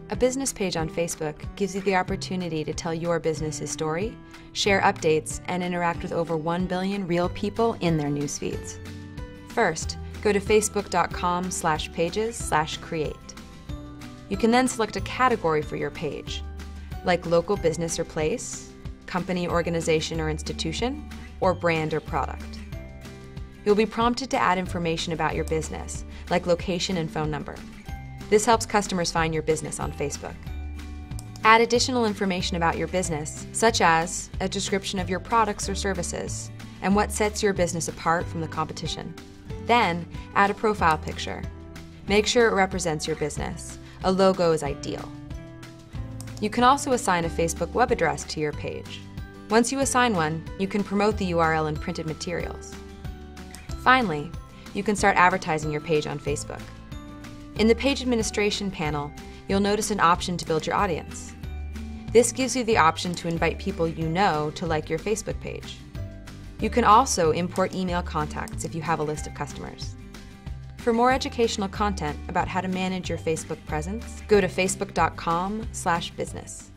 A business page on Facebook gives you the opportunity to tell your business's story, share updates, and interact with over 1 billion real people in their news feeds. First, go to facebook.com/pages/create. You can then select a category for your page, like local business or place, company, organization, or institution, or brand or product. You'll be prompted to add information about your business, like location and phone number. This helps customers find your business on Facebook. Add additional information about your business, such as a description of your products or services, and what sets your business apart from the competition. Then, add a profile picture. Make sure it represents your business. A logo is ideal. You can also assign a Facebook web address to your page. Once you assign one, you can promote the URL in printed materials. Finally, you can start advertising your page on Facebook. In the Page Administration panel, you'll notice an option to build your audience. This gives you the option to invite people you know to like your Facebook page. You can also import email contacts if you have a list of customers. For more educational content about how to manage your Facebook presence, go to facebook.com/business.